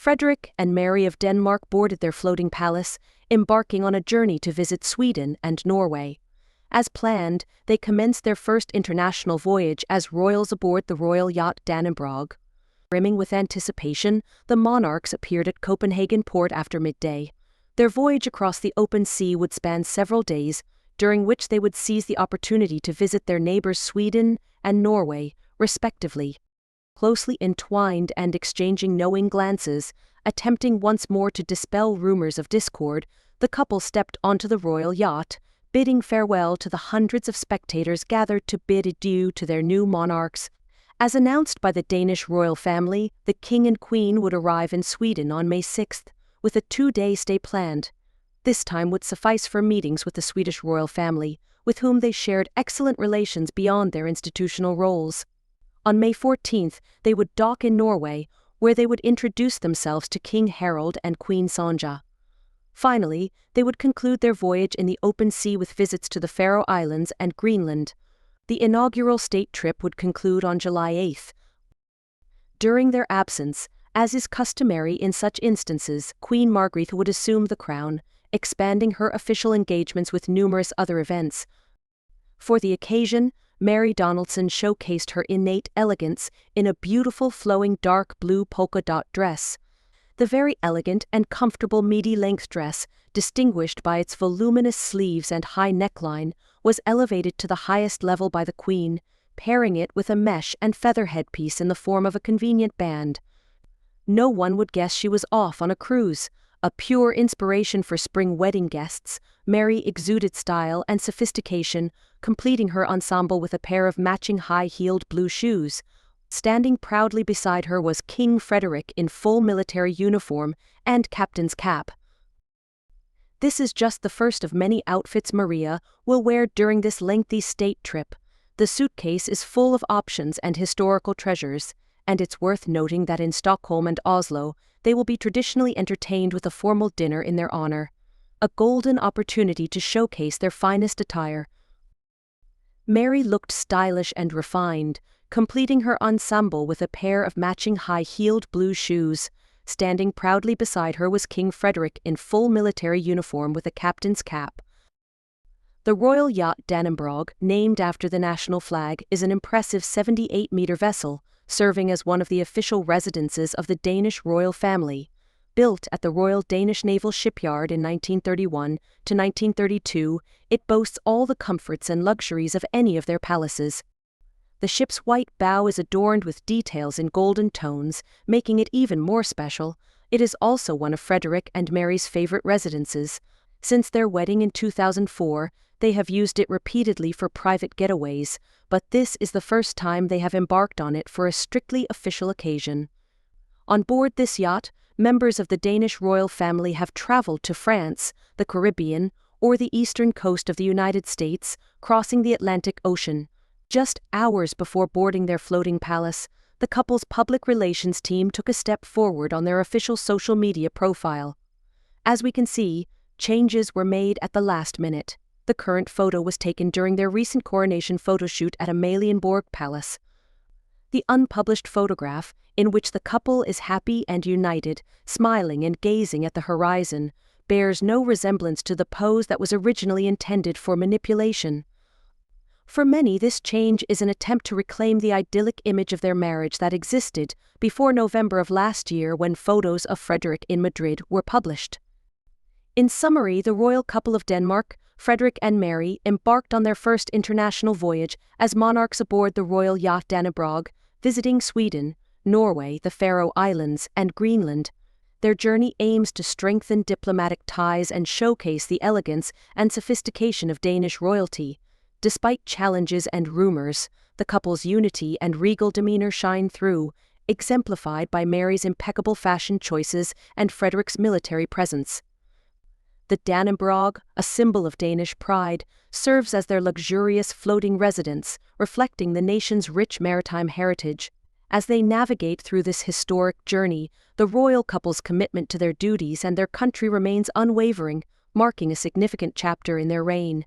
Frederick and Mary of Denmark boarded their floating palace, embarking on a journey to visit Sweden and Norway. As planned, they commenced their first international voyage as royals aboard the royal yacht Dannebrog. Brimming with anticipation, the monarchs appeared at Copenhagen port after midday. Their voyage across the open sea would span several days, during which they would seize the opportunity to visit their neighbors Sweden and Norway, respectively. Closely entwined and exchanging knowing glances, attempting once more to dispel rumors of discord, the couple stepped onto the royal yacht, bidding farewell to the hundreds of spectators gathered to bid adieu to their new monarchs. As announced by the Danish royal family, the king and queen would arrive in Sweden on May 6th, with a 2-day stay planned. This time would suffice for meetings with the Swedish royal family, with whom they shared excellent relations beyond their institutional roles. On May 14th, they would dock in Norway, where they would introduce themselves to King Harald and Queen Sonja. Finally, they would conclude their voyage in the open sea with visits to the Faroe Islands and Greenland. The inaugural state trip would conclude on July 8th. During their absence, as is customary in such instances, Queen Margrethe would assume the crown, expanding her official engagements with numerous other events. For the occasion, Mary Donaldson showcased her innate elegance in a beautiful flowing dark blue polka dot dress. The very elegant and comfortable midi-length dress, distinguished by its voluminous sleeves and high neckline, was elevated to the highest level by the Queen, pairing it with a mesh and feather headpiece in the form of a convenient band. No one would guess she was off on a cruise. A pure inspiration for spring wedding guests, Mary exuded style and sophistication, completing her ensemble with a pair of matching high-heeled blue shoes. Standing proudly beside her was King Frederic in full military uniform and captain's cap. This is just the first of many outfits Maria will wear during this lengthy state trip. The suitcase is full of options and historical treasures, and it's worth noting that in Stockholm and Oslo, they will be traditionally entertained with a formal dinner in their honor. A golden opportunity to showcase their finest attire. Mary looked stylish and refined, completing her ensemble with a pair of matching high-heeled blue shoes. Standing proudly beside her was King Frederick in full military uniform with a captain's cap. The royal yacht Dannebrog, named after the national flag, is an impressive 78-meter vessel, serving as one of the official residences of the Danish royal family. Built at the Royal Danish Naval Shipyard in 1931 to 1932, it boasts all the comforts and luxuries of any of their palaces. The ship's white bow is adorned with details in golden tones, making it even more special. It is also one of Frederick and Mary's favorite residences. Since their wedding in 2004, they have used it repeatedly for private getaways, but this is the first time they have embarked on it for a strictly official occasion. On board this yacht, members of the Danish royal family have traveled to France, the Caribbean, or the eastern coast of the United States, crossing the Atlantic Ocean. Just hours before boarding their floating palace, the couple's public relations team took a step forward on their official social media profile. As we can see, changes were made at the last minute. The current photo was taken during their recent coronation photoshoot at Amalienborg Palace. The unpublished photograph, in which the couple is happy and united, smiling and gazing at the horizon, bears no resemblance to the pose that was originally intended for manipulation. For many, this change is an attempt to reclaim the idyllic image of their marriage that existed before November of last year when photos of Frederick in Madrid were published. In summary, the royal couple of Denmark, Frederick and Mary, embarked on their first international voyage as monarchs aboard the royal yacht Dannebrog, visiting Sweden, Norway, the Faroe Islands, and Greenland. Their journey aims to strengthen diplomatic ties and showcase the elegance and sophistication of Danish royalty. Despite challenges and rumors, the couple's unity and regal demeanor shine through, exemplified by Mary's impeccable fashion choices and Frederick's military presence. The Dannebrog, a symbol of Danish pride, serves as their luxurious floating residence, reflecting the nation's rich maritime heritage. As they navigate through this historic journey, the royal couple's commitment to their duties and their country remains unwavering, marking a significant chapter in their reign.